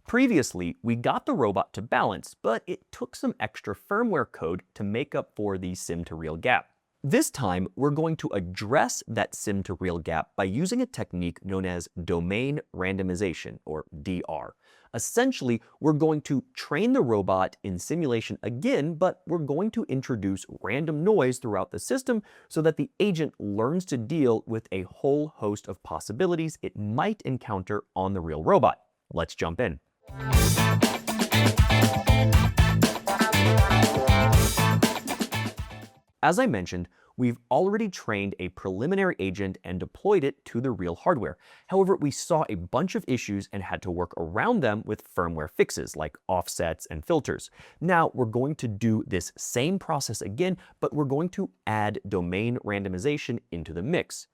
Previously, we got the robot to balance, but it took some extra firmware code to make up for the sim-to-real gap. This time, we're going to address that sim-to-real gap by using a technique known as domain randomization, or DR. Essentially, we're going to train the robot in simulation again, but we're going to introduce random noise throughout the system so that the agent learns to deal with a whole host of possibilities it might encounter on the real robot. Let's jump in. As I mentioned, we've already trained a preliminary agent and deployed it to the real hardware. However, we saw a bunch of issues and had to work around them with firmware fixes like offsets and filters. Now we're going to do this same process again, but we're going to add domain randomization into the mix.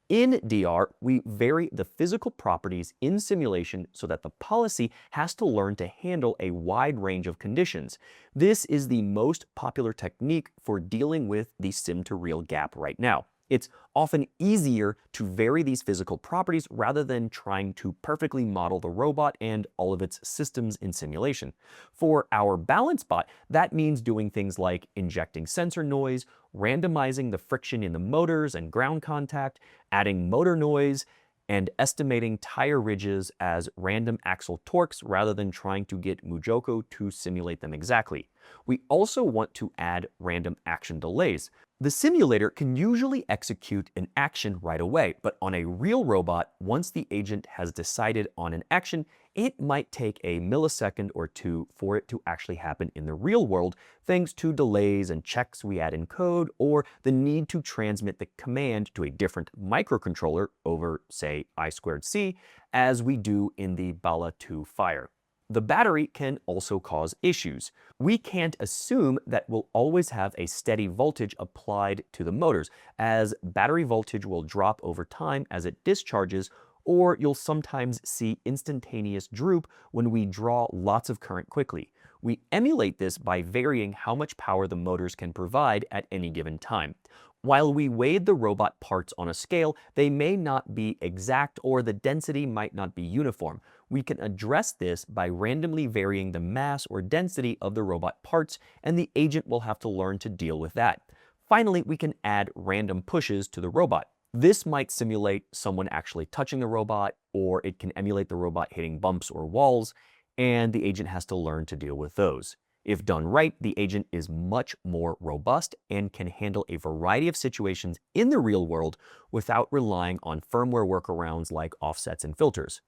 In DR, we vary the physical properties in simulation so that the policy has to learn to handle a wide range of conditions. This is the most popular technique for dealing with the sim-to-real gap right now. It's often easier to vary these physical properties rather than trying to perfectly model the robot and all of its systems in simulation. For our balance bot, that means doing things like injecting sensor noise, randomizing the friction in the motors and ground contact, adding motor noise, and estimating tire ridges as random axle torques rather than trying to get MuJoCo to simulate them exactly. We also want to add random action delays. The simulator can usually execute an action right away, but on a real robot, once the agent has decided on an action, it might take a millisecond or two for it to actually happen in the real world, thanks to delays and checks we add in code, or the need to transmit the command to a different microcontroller over, say, I2C, as we do in the Bala 2 Fire. The battery can also cause issues. We can't assume that we'll always have a steady voltage applied to the motors, as battery voltage will drop over time as it discharges, or you'll sometimes see instantaneous droop when we draw lots of current quickly. We emulate this by varying how much power the motors can provide at any given time. While we weighed the robot parts on a scale, they may not be exact or the density might not be uniform. We can address this by randomly varying the mass or density of the robot parts, and the agent will have to learn to deal with that. Finally, we can add random pushes to the robot. This might simulate someone actually touching the robot, or it can emulate the robot hitting bumps or walls, and the agent has to learn to deal with those. If done right, the agent is much more robust and can handle a variety of situations in the real world without relying on firmware workarounds like offsets and filters.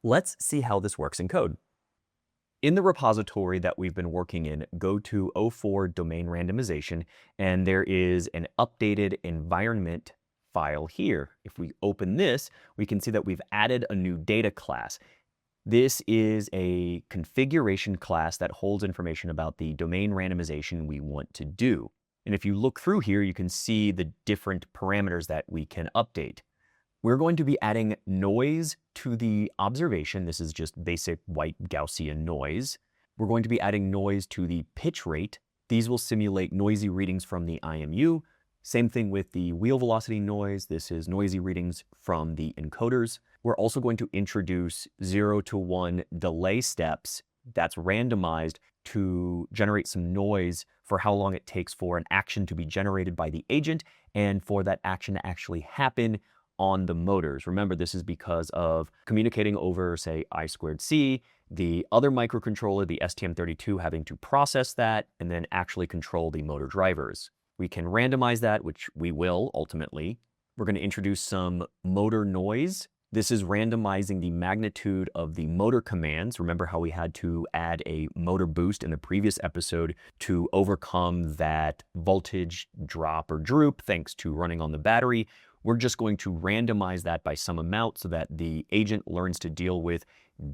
Let's see how this works in code. In the repository that we've been working in, go to 04 domain randomization, and there is an updated environment file here. If we open this, we can see that we've added a new data class. This is a configuration class that holds information about the domain randomization we want to do. And if you look through here, you can see the different parameters that we can update. We're going to be adding noise to the observation. This is just basic white Gaussian noise. We're going to be adding noise to the pitch rate. These will simulate noisy readings from the IMU. Same thing with the wheel velocity noise. This is noisy readings from the encoders. We're also going to introduce 0 to 1 delay steps that's randomized to generate some noise for how long it takes for an action to be generated by the agent and for that action to actually happen on the motors. Remember, this is because of communicating over, say, I2C, the other microcontroller, the STM32, having to process that and then actually control the motor drivers. We can randomize that, which we will ultimately. We're going to introduce some motor noise. This is randomizing the magnitude of the motor commands. Remember how we had to add a motor boost in the previous episode to overcome that voltage drop or droop thanks to running on the battery. We're just going to randomize that by some amount so that the agent learns to deal with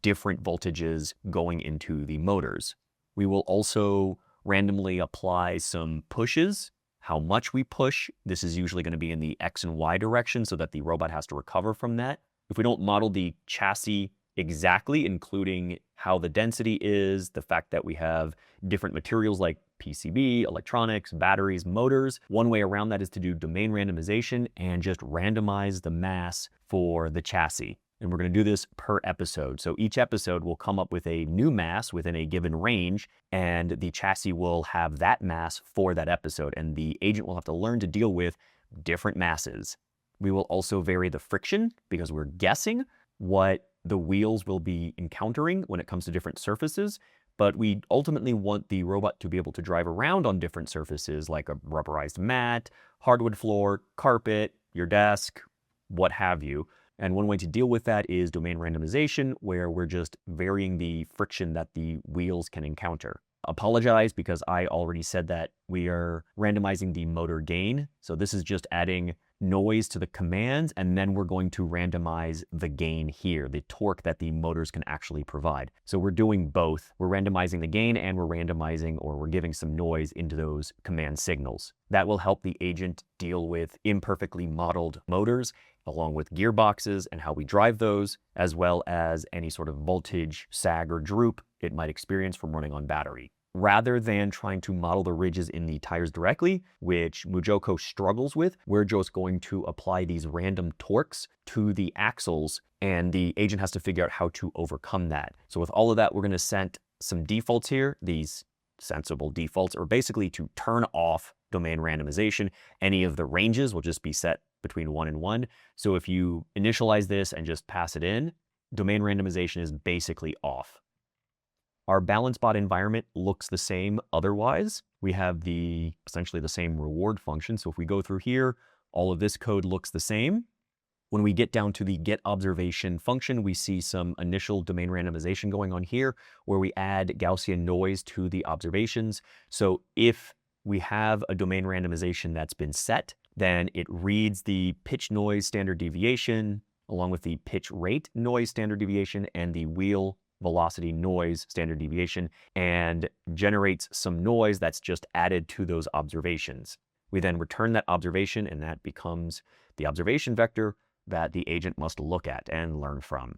different voltages going into the motors. We will also randomly apply some pushes. How much we push, this is usually going to be in the X and Y direction so that the robot has to recover from that. If we don't model the chassis exactly, including how the density is, the fact that we have different materials like PCB, electronics, batteries, motors, one way around that is to do domain randomization and just randomize the mass for the chassis. And we're going to do this per episode. So each episode will come up with a new mass within a given range, and the chassis will have that mass for that episode. And the agent will have to learn to deal with different masses. We will also vary the friction because we're guessing what the wheels will be encountering when it comes to different surfaces. But we ultimately want the robot to be able to drive around on different surfaces like a rubberized mat, hardwood floor, carpet, your desk, what have you. And one way to deal with that is domain randomization, where we're just varying the friction that the wheels can encounter. Apologize because I already said that we are randomizing the motor gain. So this is just adding noise to the commands, and then we're going to randomize the gain here, the torque that the motors can actually provide. So we're doing both. We're randomizing the gain and we're randomizing, or we're giving some noise into those command signals. That will help the agent deal with imperfectly modeled motors, along with gearboxes and how we drive those, as well as any sort of voltage, sag, or droop it might experience from running on battery. Rather than trying to model the ridges in the tires directly, which MuJoCo struggles with, we're just going to apply these random torques to the axles, and the agent has to figure out how to overcome that. So with all of that, we're going to set some defaults here. These sensible defaults are basically to turn off domain randomization. Any of the ranges will just be set between 1 and 1. So if you initialize this and just pass it in, domain randomization is basically off. Our balance bot environment looks the same otherwise. We have essentially the same reward function. So if we go through here, all of this code looks the same. When we get down to the get observation function, we see some initial domain randomization going on here where we add Gaussian noise to the observations. So if we have a domain randomization that's been set, then it reads the pitch noise standard deviation along with the pitch rate noise standard deviation and the wheel velocity noise standard deviation, and generates some noise that's just added to those observations. We then return that observation, and that becomes the observation vector that the agent must look at and learn from.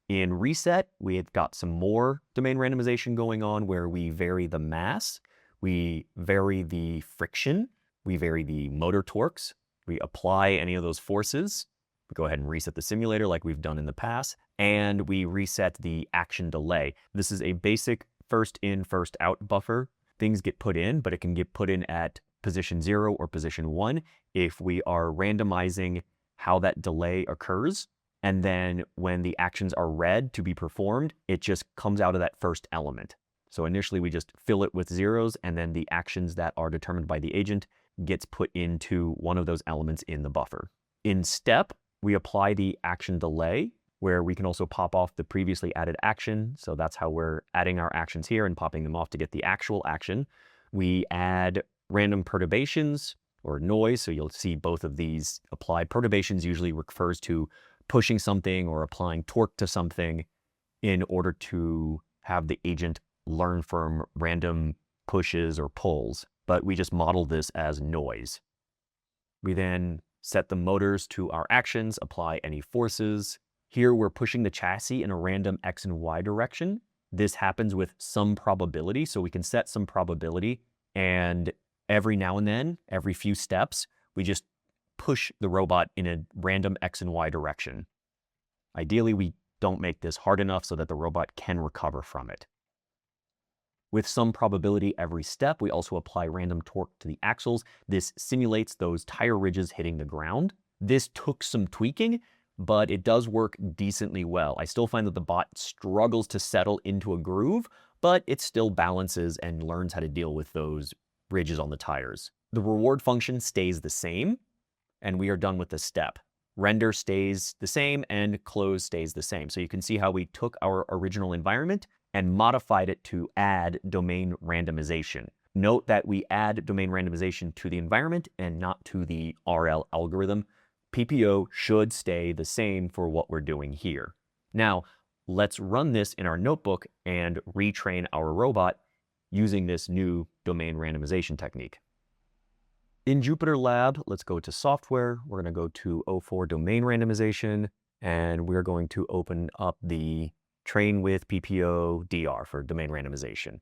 In reset, we have got some more domain randomization going on where we vary the mass, we vary the friction, we vary the motor torques, we apply any of those forces. We go ahead and reset the simulator like we've done in the past, and we reset the action delay. This is a basic first in, first out buffer. Things get put in, but it can get put in at position 0 or position 1 if we are randomizing how that delay occurs. And then when the actions are read to be performed, it just comes out of that first element. So initially we just fill it with zeros, and then the actions that are determined by the agent gets put into one of those elements in the buffer. In step, we apply the action delay, where we can also pop off the previously added action. So that's how we're adding our actions here and popping them off to get the actual action. We add random perturbations or noise. So you'll see both of these applied. Perturbations usually refers to pushing something or applying torque to something in order to have the agent learn from random pushes or pulls. But we just model this as noise. We then set the motors to our actions, apply any forces. Here we're pushing the chassis in a random X and Y direction. This happens with some probability, so we can set some probability, and every now and then, every few steps, we just push the robot in a random X and Y direction. Ideally, we don't make this hard enough so that the robot can recover from it. With some probability every step, we also apply random torque to the axles. This simulates those tire ridges hitting the ground. This took some tweaking, but it does work decently well. I still find that the bot struggles to settle into a groove, but it still balances and learns how to deal with those ridges on the tires. The reward function stays the same, and we are done with the step. Render stays the same and close stays the same. So you can see how we took our original environment and modified it to add domain randomization. Note that we add domain randomization to the environment and not to the RL algorithm. PPO should stay the same for what we're doing here. Now, let's run this in our notebook and retrain our robot using this new domain randomization technique. In Jupyter Lab, let's go to software. We're going to go to O4 domain randomization, and we're going to open up the train with PPO DR for domain randomization.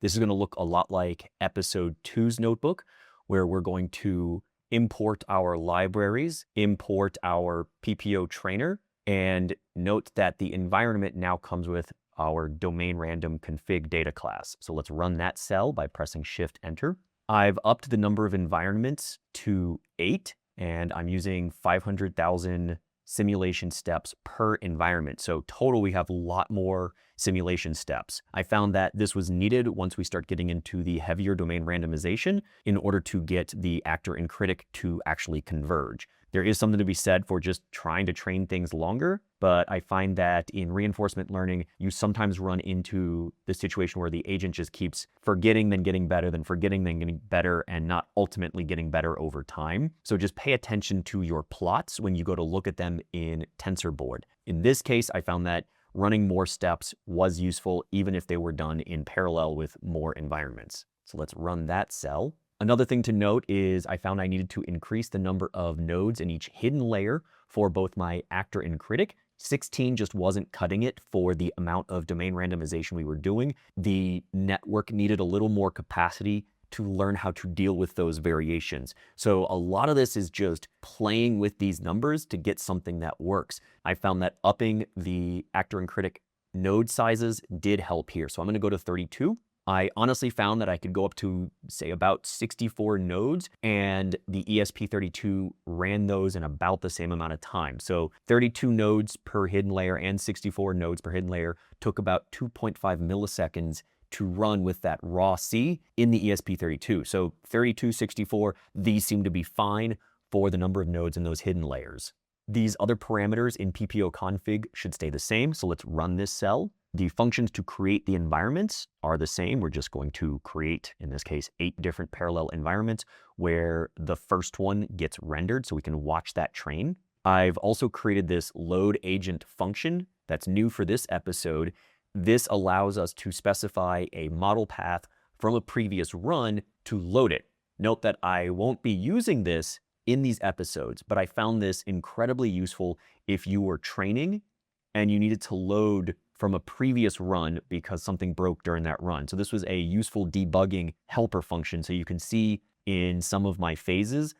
This is going to look a lot like episode 2's notebook, where we're going to import our libraries, import our PPO trainer, And note that the environment now comes with our domain random config data class. So let's run that cell by pressing Shift Enter. I've upped the number of environments to 8, and I'm using 500,000 simulation steps per environment. So total, we have a lot more simulation steps. I found that this was needed once we start getting into the heavier domain randomization in order to get the actor and critic to actually converge. There is something to be said for just trying to train things longer, but I find that in reinforcement learning, you sometimes run into the situation where the agent just keeps forgetting, then getting better, then forgetting, then getting better, and not ultimately getting better over time. So just pay attention to your plots when you go to look at them in TensorBoard. In this case, I found that running more steps was useful, even if they were done in parallel with more environments. So let's run that cell. Another thing to note is I found I needed to increase the number of nodes in each hidden layer for both my actor and critic. 16 just wasn't cutting it for the amount of domain randomization we were doing. The network needed a little more capacity to learn how to deal with those variations. So a lot of this is just playing with these numbers to get something that works. I found that upping the actor and critic node sizes did help here. So I'm going to go to 32. I honestly found that I could go up to, say, about 64 nodes, and the ESP32 ran those in about the same amount of time. So 32 nodes per hidden layer and 64 nodes per hidden layer took about 2.5 milliseconds to run with that raw C in the ESP32. So 32, 64, these seem to be fine for the number of nodes in those hidden layers. These other parameters in PPO config should stay the same, so let's run this cell. The functions to create the environments are the same. We're just going to create, in this case, 8 different parallel environments where the first one gets rendered so we can watch that train. I've also created this load agent function that's new for this episode. This allows us to specify a model path from a previous run to load it. Note that I won't be using this in these episodes, but I found this incredibly useful if you were training and you needed to load from a previous run because something broke during that run. So this was a useful debugging helper function. So you can see in some of my phases,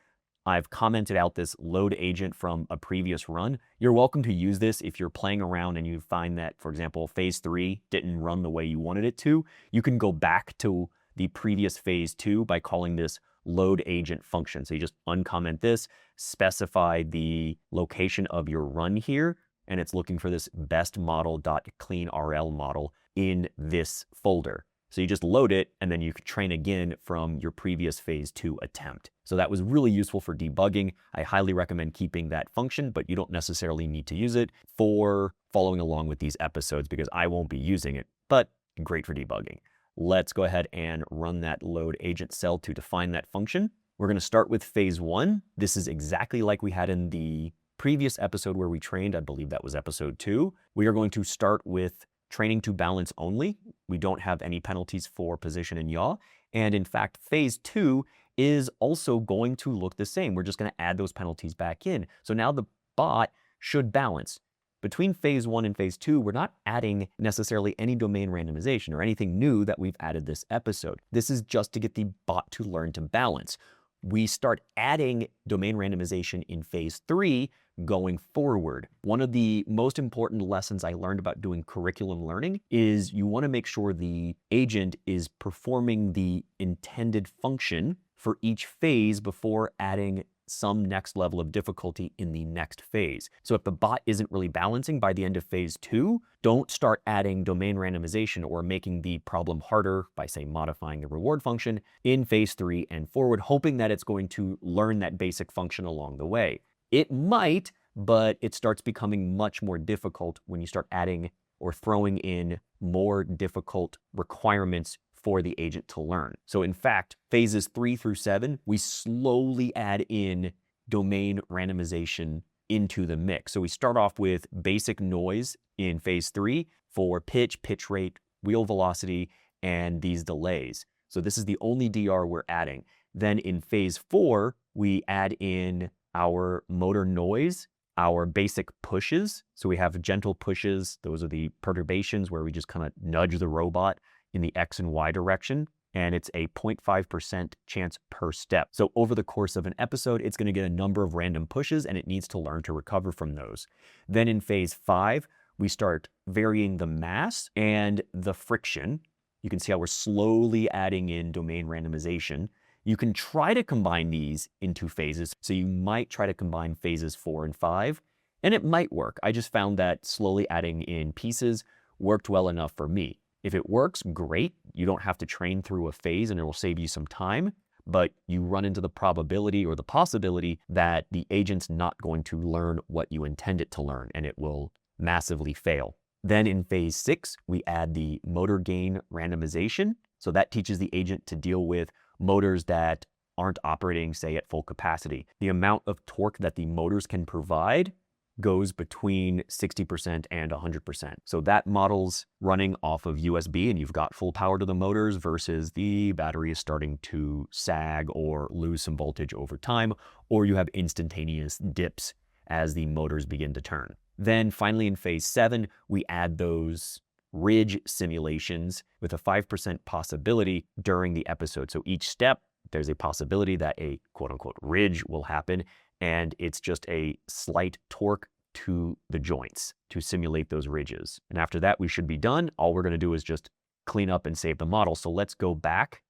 I've commented out this load agent from a previous run. You're welcome to use this if you're playing around and you find that, for example, phase 3 didn't run the way you wanted it to. You can go back to the previous phase 2 by calling this load agent function. So you just uncomment this, specify the location of your run here, and it's looking for this best model.cleanrl model in this folder. So you just load it, and then you can train again from your previous phase 2 attempt. So that was really useful for debugging. I highly recommend keeping that function, but you don't necessarily need to use it for following along with these episodes because I won't be using it, but great for debugging. Let's go ahead and run that load agent cell to define that function. We're going to start with phase 1. This is exactly like we had in the previous episode where we trained. I believe that was episode 2. We are going to start with training to balance only. We don't have any penalties for position and yaw. And in fact, phase 2 is also going to look the same. We're just going to add those penalties back in. So now the bot should balance. Between phase 1 and phase 2, we're not adding necessarily any domain randomization or anything new that we've added this episode. This is just to get the bot to learn to balance. We start adding domain randomization in phase 3 going forward. One of the most important lessons I learned about doing curriculum learning is you want to make sure the agent is performing the intended function for each phase before adding some next level of difficulty in the next phase. So if the bot isn't really balancing by the end of phase 2, don't start adding domain randomization or making the problem harder by, say, modifying the reward function in phase 3 and forward, hoping that it's going to learn that basic function along the way. It might, but it starts becoming much more difficult when you start adding or throwing in more difficult requirements for the agent to learn. So in fact, phases 3 through 7, we slowly add in domain randomization into the mix. So we start off with basic noise in phase 3 for pitch, pitch rate, wheel velocity, and these delays. So this is the only DR we're adding. Then in phase 4, we add in our motor noise, our basic pushes. So we have gentle pushes. Those are the perturbations where we just kind of nudge the robot in the X and Y direction. and it's a 0.5% chance per step. So over the course of an episode, it's going to get a number of random pushes, and it needs to learn to recover from those. Then in phase 5, we start varying the mass and the friction. You can see how we're slowly adding in domain randomization. You can try to combine these into phases. So you might try to combine phases 4 and 5, and it might work. I just found that slowly adding in pieces worked well enough for me. If it works, great. You don't have to train through a phase and it will save you some time, but you run into the probability or the possibility that the agent's not going to learn what you intend it to learn, and it will massively fail. Then in phase 6, we add the motor gain randomization. So that teaches the agent to deal with motors that aren't operating, say, at full capacity. The amount of torque that the motors can provide goes between 60% and 100%. So that model's running off of USB and you've got full power to the motors versus the battery is starting to sag or lose some voltage over time, or you have instantaneous dips as the motors begin to turn. Then finally in phase 7, we add those ridge simulations with a 5% possibility during the episode. So each step, there's a possibility that a quote unquote ridge will happen, and it's just a slight torque to the joints to simulate those ridges. And after that, we should be done. All we're going to do is just clean up and save the model. So let's go back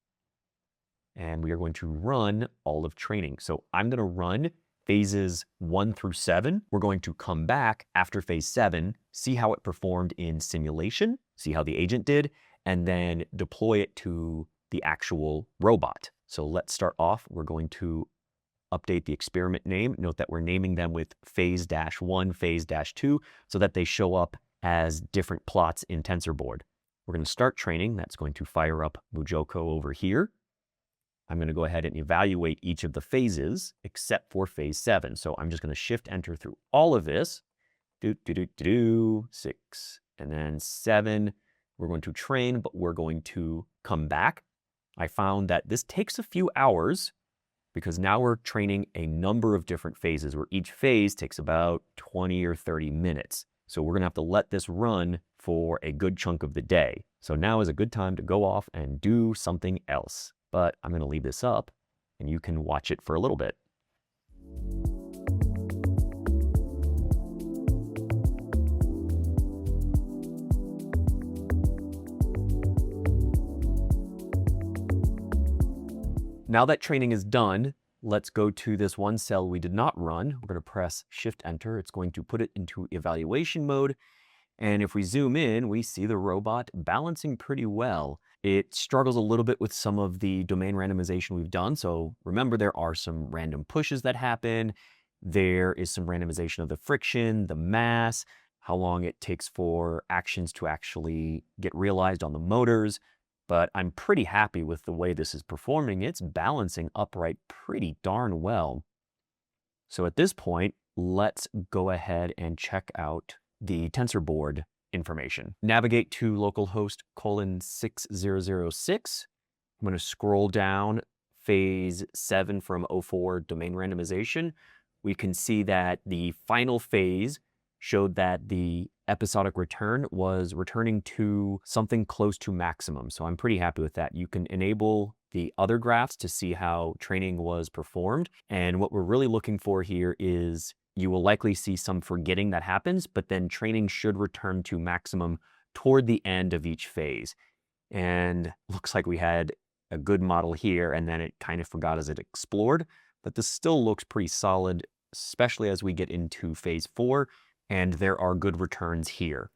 and we are going to run all of training. So I'm going to run phases 1 through 7. We're going to come back after phase 7, see how it performed in simulation, see how the agent did, and then deploy it to the actual robot. So let's start off. We're going to update the experiment name. Note that we're naming them with phase-1, phase-2, so that they show up as different plots in TensorBoard. We're going to start training. That's going to fire up MuJoCo over here. I'm going to go ahead and evaluate each of the phases except for phase 7. So I'm just going to shift enter through all of this. 6, and then 7. We're going to train, but we're going to come back. I found that this takes a few hours because now we're training a number of different phases where each phase takes about 20 or 30 minutes. So we're going to have to let this run for a good chunk of the day. So now is a good time to go off and do something else. But I'm going to leave this up and you can watch it for a little bit. Now that training is done, let's go to this one cell we did not run. We're going to press Shift Enter. It's going to put it into evaluation mode. And if we zoom in, we see the robot balancing pretty well. It struggles a little bit with some of the domain randomization we've done. So remember, there are some random pushes that happen. There is some randomization of the friction, the mass, how long it takes for actions to actually get realized on the motors. But I'm pretty happy with the way this is performing. It's balancing upright pretty darn well. So at this point, let's go ahead and check out the TensorBoard information. Navigate to localhost :6006. I'm going to scroll down phase 7 from 04 domain randomization. We can see that the final phase showed that the episodic return was returning to something close to maximum. So I'm pretty happy with that. You can enable the other graphs to see how training was performed. And what we're really looking for here is you will likely see some forgetting that happens, but then training should return to maximum toward the end of each phase. And looks like we had a good model here, and then it kind of forgot as it explored, but this still looks pretty solid, especially as we get into phase 4, and there are good returns here.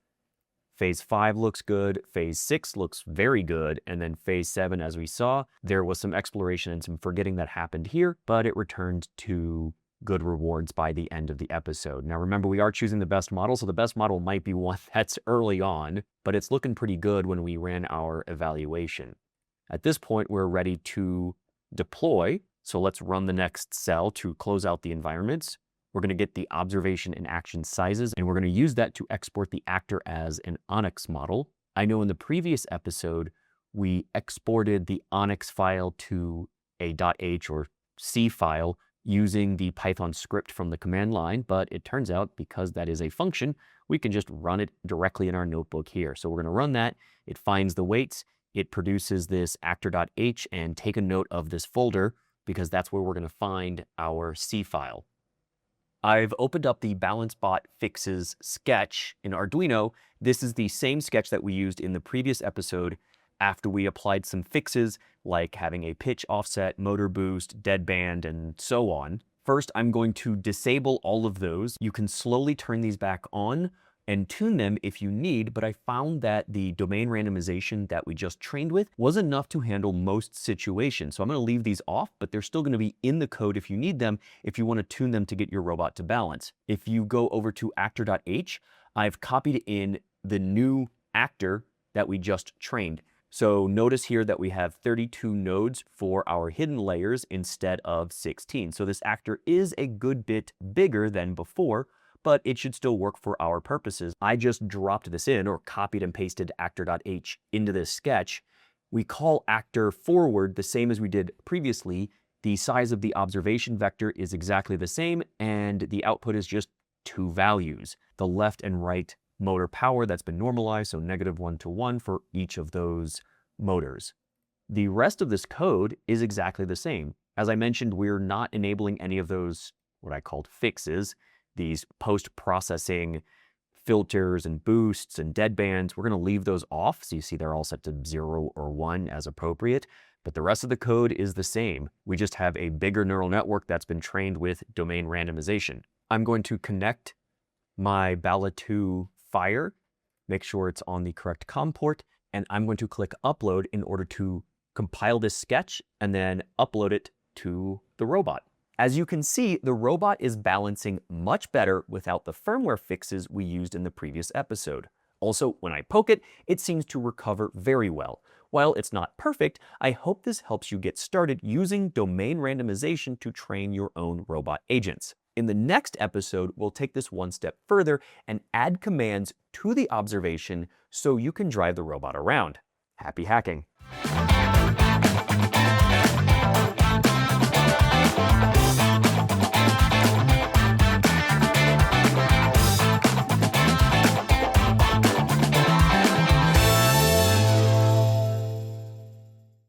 Phase 5 looks good, phase 6 looks very good, and then phase 7, as we saw, there was some exploration and some forgetting that happened here, but it returned to good rewards by the end of the episode. Now remember, we are choosing the best model, so the best model might be one that's early on, but it's looking pretty good when we ran our evaluation. At this point, we're ready to deploy, so let's run the next cell to close out the environments. We're going to get the observation and action sizes, and we're going to use that to export the actor as an Onyx model. I know in the previous episode, we exported the Onyx file to a .h or C file using the Python script from the command line, but it turns out because that is a function, we can just run it directly in our notebook here. So we're going to run that. It finds the weights, it produces this actor.h, and take a note of this folder because that's where we're going to find our C file. I've opened up the BalanceBot fixes sketch in Arduino. This is the same sketch that we used in the previous episode after we applied some fixes like having a pitch offset, motor boost, deadband, and so on. First, I'm going to disable all of those. You can slowly turn these back on and tune them if you need, but I found that the domain randomization that we just trained with was enough to handle most situations. So I'm going to leave these off, but they're still going to be in the code if you need them, if you want to tune them to get your robot to balance. If you go over to actor.h, I've copied in the new actor that we just trained. So notice here that we have 32 nodes for our hidden layers instead of 16. So this actor is a good bit bigger than before, but it should still work for our purposes. I just dropped this in, or copied and pasted actor.h into this sketch. We call actor forward the same as we did previously. The size of the observation vector is exactly the same, and the output is just two values. The left and right motor power that's been normalized, so -1 to 1 for each of those motors. The rest of this code is exactly the same. As I mentioned, we're not enabling any of those, what I called fixes, these post-processing filters and boosts and deadbands. We're going to leave those off. So you see they're all set to 0 or 1 as appropriate, but the rest of the code is the same. We just have a bigger neural network that's been trained with domain randomization. I'm going to connect my Bala2 Fire, make sure it's on the correct COM port, and I'm going to click upload in order to compile this sketch and then upload it to the robot. As you can see, the robot is balancing much better without the firmware fixes we used in the previous episode. Also, when I poke it, it seems to recover very well. While it's not perfect, I hope this helps you get started using domain randomization to train your own robot agents. In the next episode, we'll take this one step further and add commands to the observation so you can drive the robot around. Happy hacking!